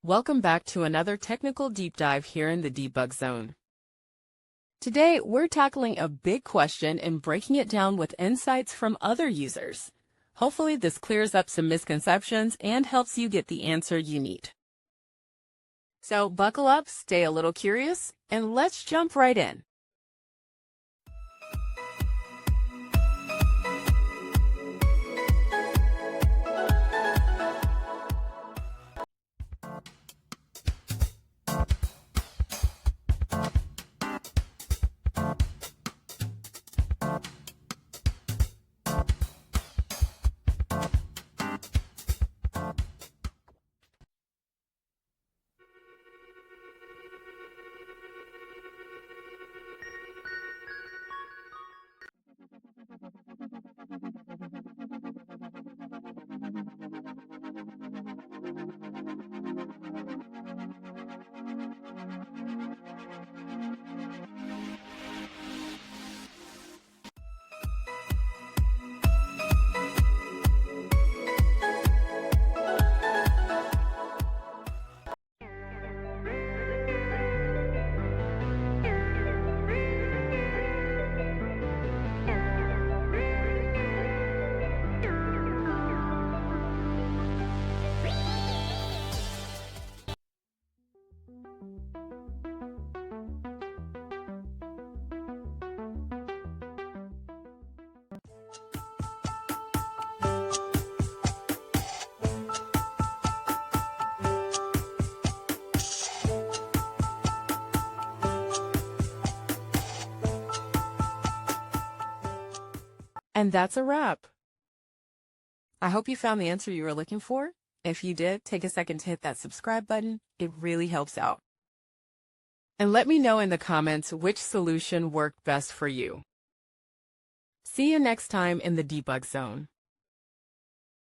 Welcome back to another technical deep dive here in the debug zone. Today, we're tackling a big question and breaking it down with insights from other users. Hopefully, this clears up some misconceptions and helps you get the answer you need. So buckle up, stay a little curious, and let's jump right in. And that's a wrap. I hope you found the answer you were looking for. If you did, take a second to hit that subscribe button. It really helps out. And let me know in the comments which solution worked best for you. See you next time in the debug zone.